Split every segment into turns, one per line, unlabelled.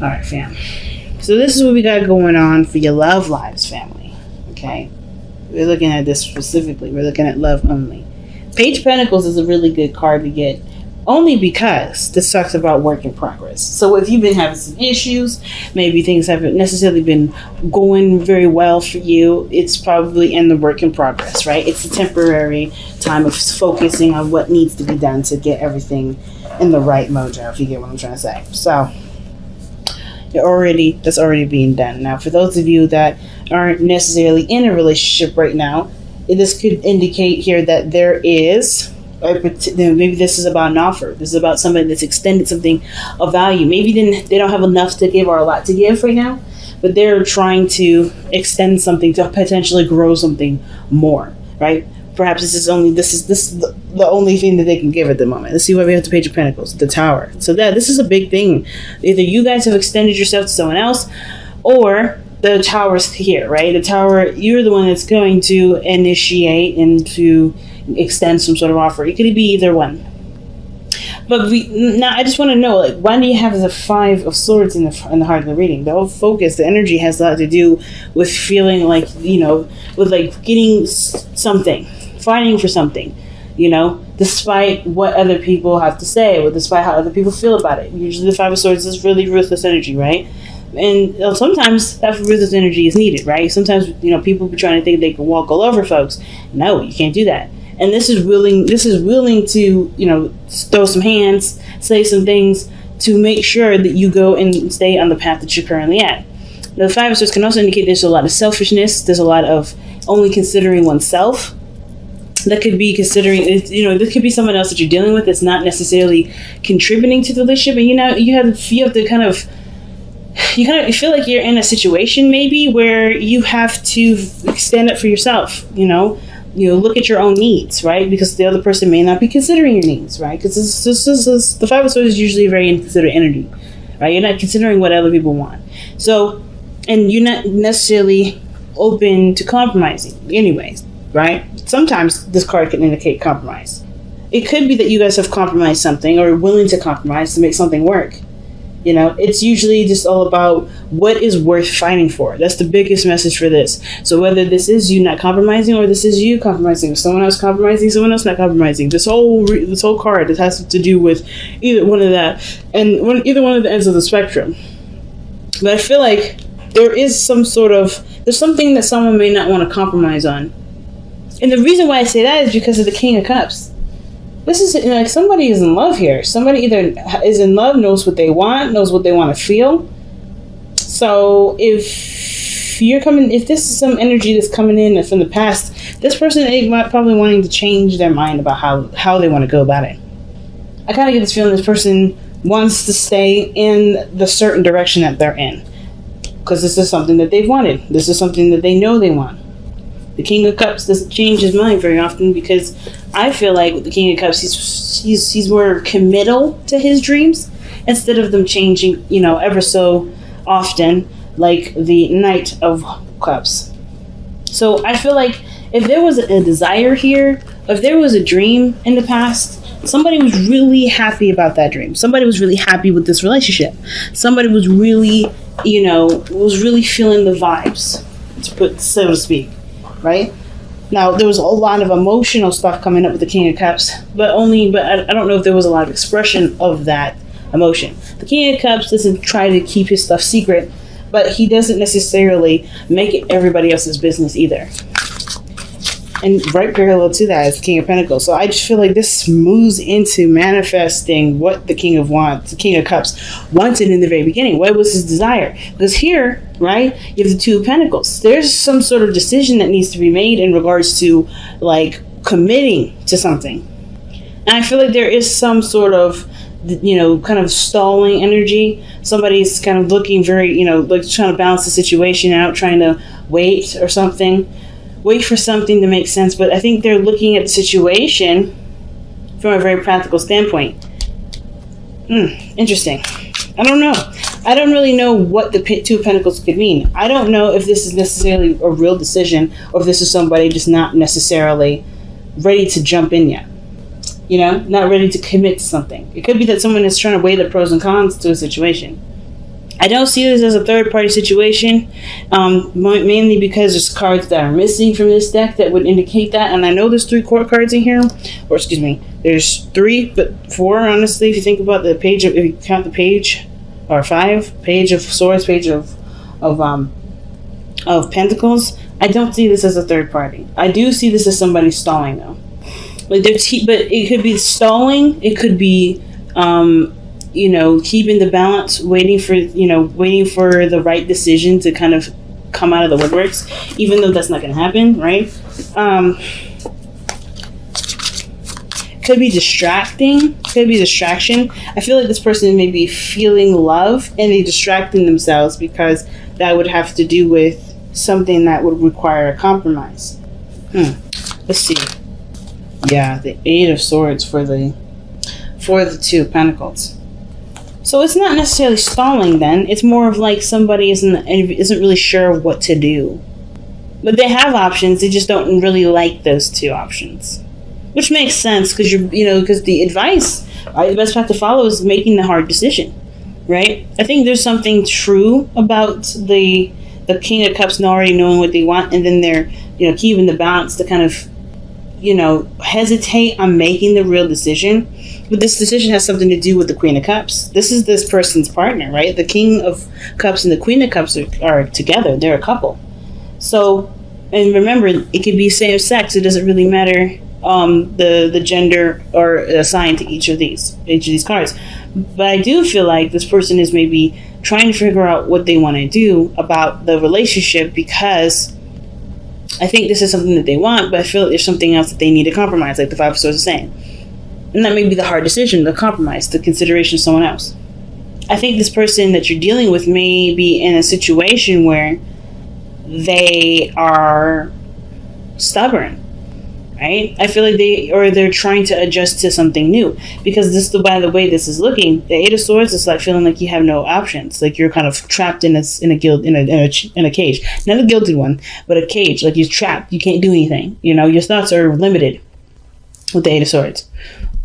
All right, fam. So this is what we got going on for your love lives, family. Okay? We're looking at this specifically. We're looking at love only. Page of Pentacles is a really good card to get, only because this talks about work in progress. So if you've been having some issues, maybe things haven't necessarily been going very well for you, it's probably in the work in progress, right? It's a temporary time of focusing on what needs to be done to get everything in the right mojo, if you get what I'm trying to say. So that's already being done. Now, for those of you that aren't necessarily in a relationship right now, this could indicate here that there is maybe this is about an offer. This is about somebody that's extended something of value. Maybe they don't have enough to give or a lot to give right now, but they're trying to extend something to potentially grow something more, right? Perhaps this is the only thing that they can give at the moment. Let's see what we have the Page of Pentacles, the Tower. So this is a big thing. Either you guys have extended yourself to someone else, or the Tower's here, right? The Tower, you're the one that's going to initiate and to extend some sort of offer. It could be either one. But now I just want to know, like, why do you have the Five of Swords in the heart of the reading? The whole focus, the energy has a lot to do with feeling like, with like getting something, fighting for something, despite what other people have to say, or despite how other people feel about it. Usually the Five of Swords is really ruthless energy, right? And sometimes that ruthless energy is needed, right? Sometimes, people be trying to think they can walk all over folks. No, you can't do that. And this is willing to, throw some hands, say some things to make sure that you go and stay on the path that you're currently at. Now, the Five of Swords can also indicate there's a lot of selfishness. There's a lot of only considering oneself. That could be considering, this could be someone else that you're dealing with that's not necessarily contributing to the relationship. And, you have to kind of you feel like you're in a situation maybe where you have to stand up for yourself, look at your own needs, right? Because the other person may not be considering your needs, right? Because the Five of Swords is usually a very inconsiderate energy, right? You're not considering what other people want. So, and you're not necessarily open to compromising anyways, right? Sometimes this card can indicate compromise. It could be that you guys have compromised something or are willing to compromise to make something work. It's usually just all about what is worth fighting for. That's the biggest message for this. So whether this is you not compromising or this is you compromising, someone else compromising, someone else not compromising, this whole card, this has to do with either one of that and either one of the ends of the spectrum. But I feel like there's something that someone may not want to compromise on. And the reason why I say that is because of the King of Cups. This is like somebody is in love here. Somebody either is in love, knows what they want to feel. So if this is some energy that's coming in from the past, this person is probably wanting to change their mind about how they want to go about it. I kind of get this feeling this person wants to stay in the certain direction that they're in. Because this is something that they've wanted. This is something that they know they want. The King of Cups doesn't change his mind very often because I feel like with the King of Cups, he's more committal to his dreams instead of them changing, ever so often, like the Knight of Cups. So I feel like if there was a desire here, if there was a dream in the past, somebody was really happy about that dream. Somebody was really happy with this relationship. Somebody was really, was really feeling the vibes, so to speak. Right? Now, there was a lot of emotional stuff coming up with the King of Cups, but I don't know if there was a lot of expression of that emotion. The King of Cups doesn't try to keep his stuff secret, but he doesn't necessarily make it everybody else's business either. And right parallel to that is the King of Pentacles. So I just feel like this moves into manifesting what the King of Cups wanted in the very beginning. What was his desire? Because here, right, you have the Two of Pentacles. There's some sort of decision that needs to be made in regards to like committing to something. And I feel like there is some sort of, kind of stalling energy. Somebody's kind of looking very, like trying to balance the situation out, trying to wait or something. Wait for something to make sense, but I think they're looking at the situation from a very practical standpoint. Interesting. I don't know. I don't really know what the Two of Pentacles could mean. I don't know if this is necessarily a real decision or if this is somebody just not necessarily ready to jump in yet. Not ready to commit to something. It could be that someone is trying to weigh the pros and cons to a situation. I don't see this as a third-party situation, mainly because there's cards that are missing from this deck that would indicate that. And I know there's 3 court cards in here, or excuse me, there's 3, but 4, honestly, if you think about the page, if you count the page, or 5, page of swords, page of pentacles. I don't see this as a third party. I do see this as somebody stalling, though. But but it could be stalling. It could be, keeping the balance, waiting for the right decision to kind of come out of the woodworks, even though that's not going to happen, right? Could be distracting. Could be distraction. I feel like this person may be feeling love and they're distracting themselves because that would have to do with something that would require a compromise. Let's see. Yeah, the 8 of Swords for the 2 of Pentacles. So it's not necessarily stalling then. It's more of like somebody isn't really sure of what to do. But they have options. They just don't really like those 2 options. Which makes sense because because the advice, the best path to follow is making the hard decision, right? I think there's something true about the King of Cups already knowing what they want, and then they're keeping the balance to kind of hesitate on making the real decision. But this decision has something to do with the Queen of Cups. This is this person's partner, right? The King of Cups and the Queen of Cups are together. They're a couple. So, and remember, it could be same sex. It doesn't really matter the gender or assigned to each of these cards. But I do feel like this person is maybe trying to figure out what they want to do about the relationship, because I think this is something that they want, but I feel like there's something else that they need to compromise, like the 5 of Swords is saying. And that may be the hard decision, the compromise, the consideration of someone else. I think this person that you're dealing with may be in a situation where they are stubborn. Right? I feel like they're trying to adjust to something new, because by the way this is looking, the 8 of Swords is like feeling like you have no options, like you're kind of trapped in a cage, not a gilded one, but a cage, like you're trapped. You can't do anything. Your thoughts are limited with the 8 of Swords,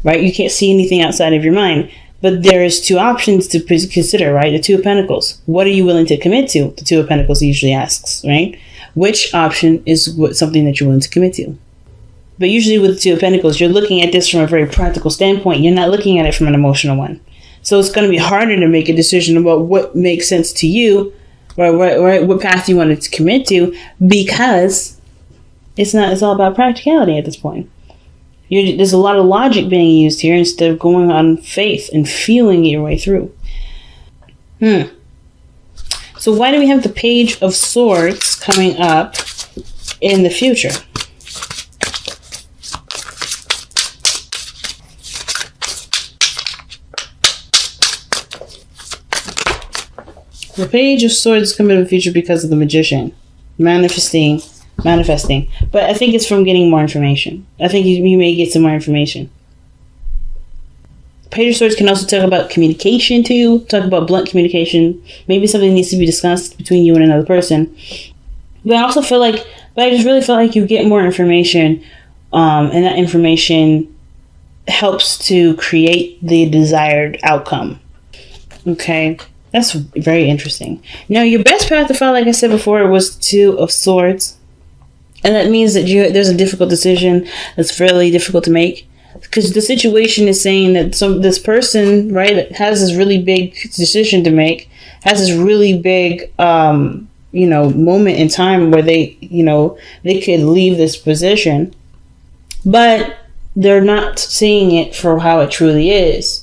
right? You can't see anything outside of your mind. But there's 2 options to consider, right? The 2 of Pentacles. What are you willing to commit to? The 2 of Pentacles usually asks, right? Which option is something that you're willing to commit to? But usually with the 2 of Pentacles, you're looking at this from a very practical standpoint. You're not looking at it from an emotional one. So it's going to be harder to make a decision about what makes sense to you, or what path you want to commit to, because it's all about practicality at this point. There's a lot of logic being used here instead of going on faith and feeling your way through. So why do we have the Page of Swords coming up in the future? The Page of Swords is coming in the future because of the Magician. Manifesting. But I think it's from getting more information. I think you may get some more information. Page of Swords can also talk about communication too. Talk about blunt communication. Maybe something needs to be discussed between you and another person. But I just really feel like you get more information. And that information helps to create the desired outcome. Okay. That's very interesting. Now, your best path to follow, like I said before, was 2 of Swords. And that means that there's a difficult decision that's fairly difficult to make. Because the situation is saying that this person, right, has this really big decision to make, has this really big, moment in time where they could leave this position. But they're not seeing it for how it truly is.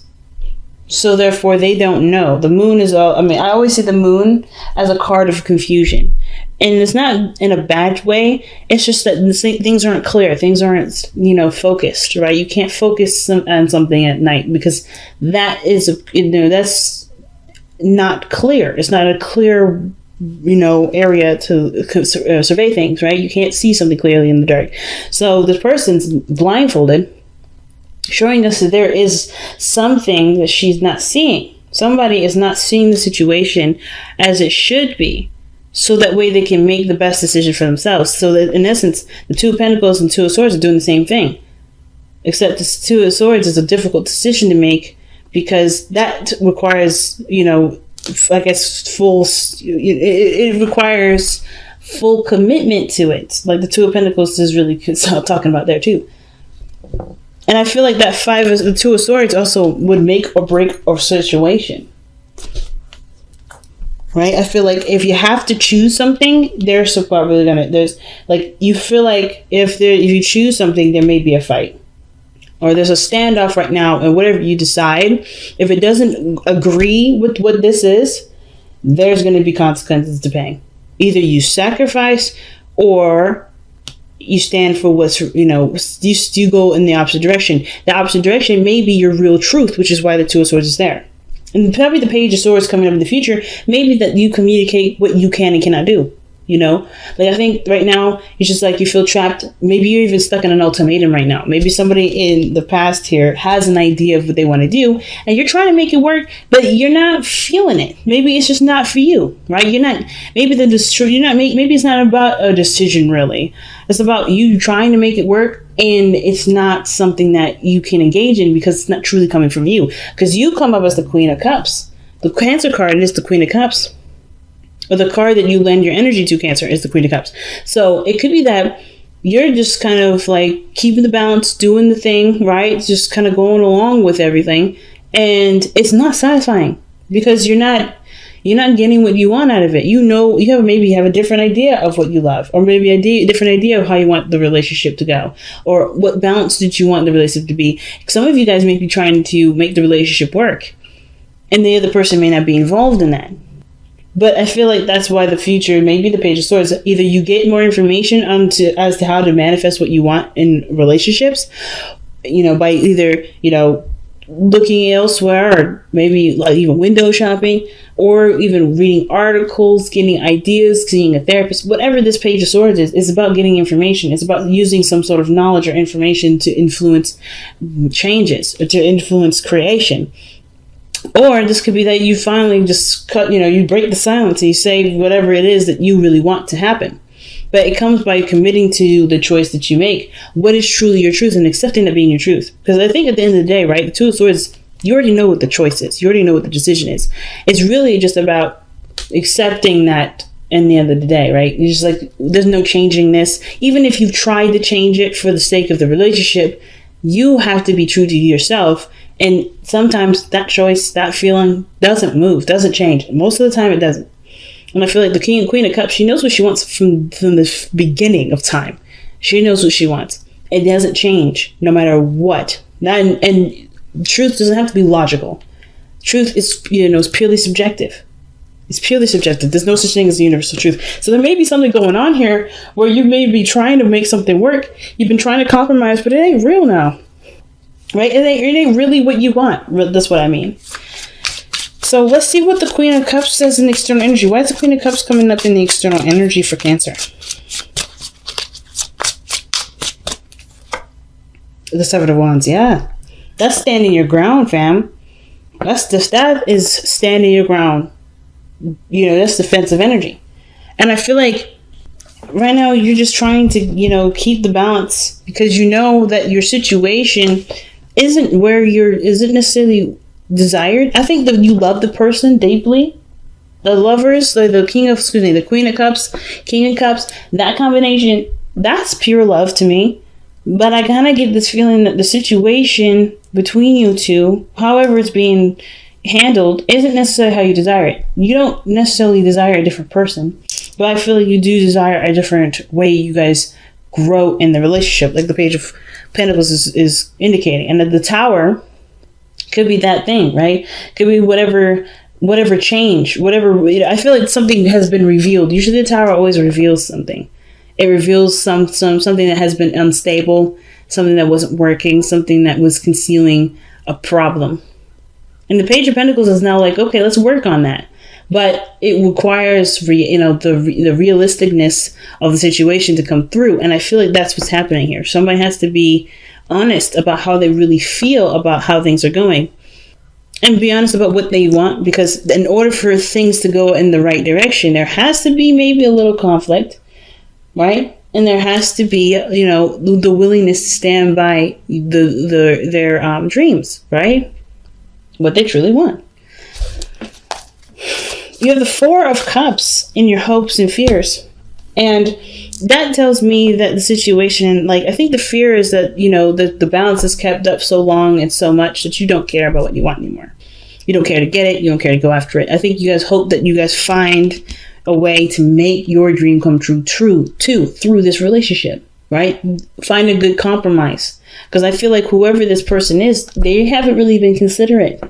So therefore, they don't know. The moon is I always see the moon as a card of confusion. And it's not in a bad way. It's just that things aren't clear. Things aren't, focused, right? You can't focus on something at night because that is, that's not clear. It's not a clear, area to survey things, right? You can't see something clearly in the dark. So this person's blindfolded, showing us that there is something that she's not seeing. Somebody is not seeing the situation as it should be, so that way they can make the best decision for themselves. So that in essence, the 2 of Pentacles and 2 of Swords are doing the same thing. Except the 2 of Swords is a difficult decision to make because that requires, I guess, it requires full commitment to it. Like the Two of Pentacles is really talking about there too. And I feel like that the Two of Swords also would make or break a situation. Right? I feel like if you have to choose something, there's probably you feel like if you choose something, there may be a fight. Or there's a standoff right now, and whatever you decide, if it doesn't agree with what this is, there's going to be consequences to paying. Either you sacrifice, or you stand for what's, you go in the opposite direction. The opposite direction may be your real truth, which is why the Two of Swords is there. And probably the Page of Swords coming up in the future, maybe that you communicate what you can and cannot do. Like I think right now it's just like you feel trapped. Maybe you're even stuck in an ultimatum right now. Maybe somebody in the past here has an idea of what they want to do, and you're trying to make it work, but you're not feeling it. Maybe it's just not for you, right? You're not. Maybe maybe it's not about a decision really. It's about you trying to make it work, and it's not something that you can engage in because it's not truly coming from you. Because you come up as the Queen of Cups. The Cancer card is the Queen of Cups. Or the card that you lend your energy to, Cancer, is the Queen of Cups. So it could be that you're just kind of like keeping the balance, doing the thing, right? Just kind of going along with everything. And it's not satisfying because you're not getting what you want out of it. You have a different idea of what you love, or maybe a different idea of how you want the relationship to go, or what balance did you want the relationship to be. Some of you guys may be trying to make the relationship work, and the other person may not be involved in that. But I feel like that's why the future, maybe the Page of Swords, either you get more information as to how to manifest what you want in relationships, by either, looking elsewhere, or maybe like even window shopping, or even reading articles, getting ideas, seeing a therapist. Whatever this Page of Swords is about getting information. It's about using some sort of knowledge or information to influence changes, or to influence creation. Or this could be that you finally just you break the silence and you say whatever it is that you really want to happen. But it comes by committing to the choice that you make. What is truly your truth, and accepting that being your truth. Because I think at the end of the day, right, the Two of Swords, you already know what the choice is. You already know what the decision is. It's really just about accepting that in the end of the day, right? You're just like, there's no changing this. Even if you've tried to change it for the sake of the relationship, you have to be true to yourself. And sometimes that choice, that feeling doesn't move, doesn't change. Most of the time it doesn't. And I feel like the Queen of Cups, she knows what she wants from the beginning of time. She knows what she wants. It doesn't change no matter what. And truth doesn't have to be logical. Truth is, is purely subjective. It's purely subjective. There's no such thing as the universal truth. So there may be something going on here where you may be trying to make something work. You've been trying to compromise, but it ain't real now. Right? It ain't really what you want. That's what I mean. So let's see what the Queen of Cups says in external energy. Why is the Queen of Cups coming up in the external energy for Cancer? The Seven of Wands, yeah. That's standing your ground, fam. That is standing your ground. That's defensive energy. And I feel like right now you're just trying to, keep the balance because you know that your situation isn't necessarily desired. I think that you love the person deeply. The lovers, the Queen of Cups, King of Cups, that combination, that's pure love to me. But I kind of get this feeling that the situation between you two, however it's being handled, isn't necessarily how you desire it. You don't necessarily desire a different person, but I feel like you do desire a different way you guys grow in the relationship, like the Page of Pentacles is indicating. And the Tower could be that thing, right? Could be whatever change, I feel like something has been revealed. Usually the Tower always reveals something. It reveals something that has been unstable, something that wasn't working, something that was concealing a problem. And the Page of Pentacles is now like, okay, let's work on that. But it requires, the realisticness of the situation to come through. And I feel like that's what's happening here. Somebody has to be honest about how they really feel about how things are going. And be honest about what they want. Because in order for things to go in the right direction, there has to be maybe a little conflict, right? And there has to be, the willingness to stand by their dreams, right? What they truly want. You have the Four of Cups in your hopes and fears. And that tells me that the situation, like, I think the fear is that, you know, the balance is kept up so long and so much that you don't care about what you want anymore. You don't care to get it. You don't care to go after it. I think you guys hope that you guys find a way to make your dream come true too, through this relationship, right? Find a good compromise. Because I feel like whoever this person is, they haven't really been considerate.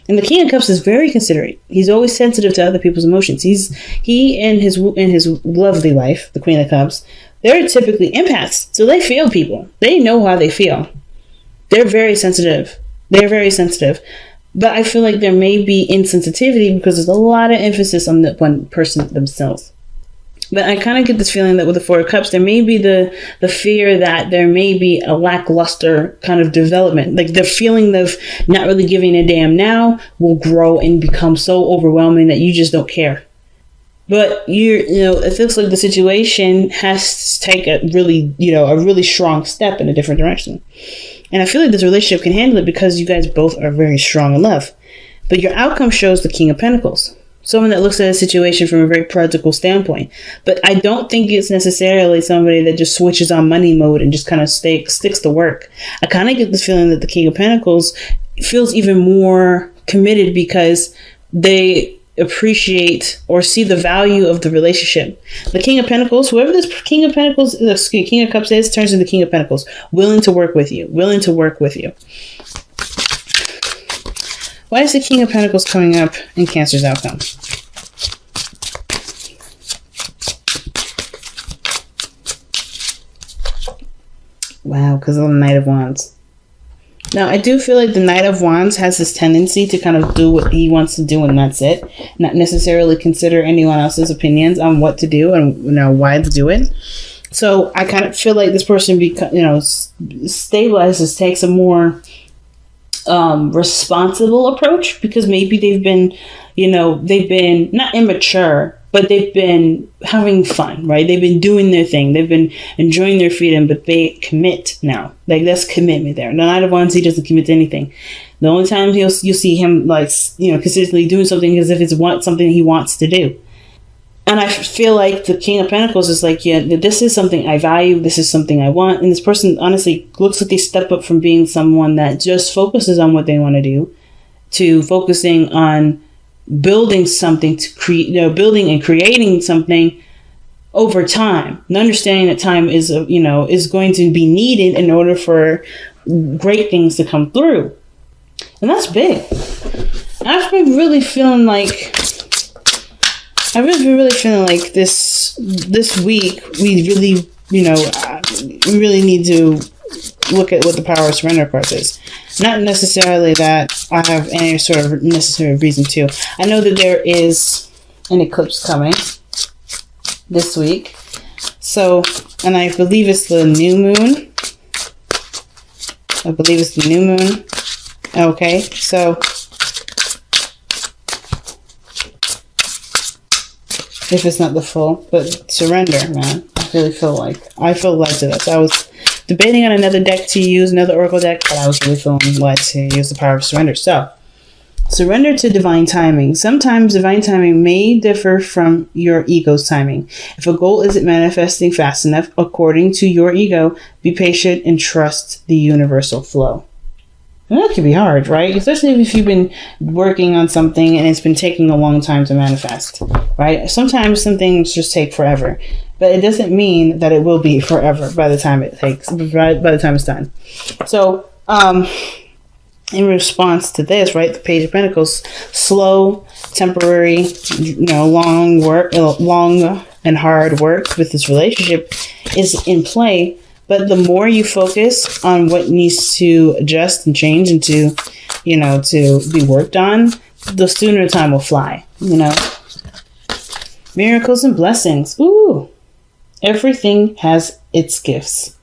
And the King of Cups is very considerate. He's always sensitive to other people's emotions. He and his lovely wife, the Queen of Cups, they're typically empaths. So they feel people. They know how they feel. They're very sensitive. They're very sensitive. But I feel like there may be insensitivity because there's a lot of emphasis on the one person themselves. But I kind of get this feeling that with the Four of Cups, there may be the fear that there may be a lackluster kind of development. Like the feeling of not really giving a damn now will grow and become so overwhelming that you just don't care. But it looks like the situation has to take a really strong step in a different direction. And I feel like this relationship can handle it because you guys both are very strong in love. But your outcome shows the King of Pentacles. Someone that looks at a situation from a very practical standpoint. But I don't think it's necessarily somebody that just switches on money mode and just kind of sticks to work. I kind of get this feeling that the King of Pentacles feels even more committed because they appreciate or see the value of the relationship. The King of Pentacles, whoever this King of Cups is, turns into the King of Pentacles. Willing to work with you. Why is the King of Pentacles coming up in Cancer's outcome? Wow, because of the Knight of Wands. Now, I do feel like the Knight of Wands has this tendency to kind of do what he wants to do and that's it. Not necessarily consider anyone else's opinions on what to do and why to do it. So I kind of feel like this person stabilizes, takes a more responsible approach because maybe they've been not immature, but they've been having fun, right? They've been doing their thing. They've been enjoying their freedom, but they commit now. Like that's commitment there. The Knight of Wands, he doesn't commit to anything. The only time you'll see him consistently doing something is if it's something he wants to do. And I feel like the King of Pentacles is like, yeah, this is something I value. This is something I want. And this person honestly looks like they step up from being someone that just focuses on what they want to do to focusing on building something to create, building and creating something over time. And understanding that time is going to be needed in order for great things to come through. And that's big. I've been really feeling like this week we really need to look at what the Power of Surrender card is. Not necessarily that I have any sort of necessary reason to. I know that there is an eclipse coming this week. So, and I believe it's the new moon. Okay, so if it's not the full, but surrender, man. I feel led to this. I was debating on another deck to use, another oracle deck, but I was really feeling led to use the Power of Surrender. So, surrender to divine timing. Sometimes divine timing may differ from your ego's timing. If a goal isn't manifesting fast enough according to your ego, be patient and trust the universal flow. And that can be hard, right? Especially if you've been working on something and it's been taking a long time to manifest, right? Sometimes some things just take forever, but it doesn't mean that it will be forever by the time it's done. So, in response to this, right, the Page of Pentacles, slow, temporary, long and hard work with this relationship is in play. But the more you focus on what needs to adjust and change and to be worked on, the sooner time will fly, Miracles and blessings. Ooh, everything has its gifts.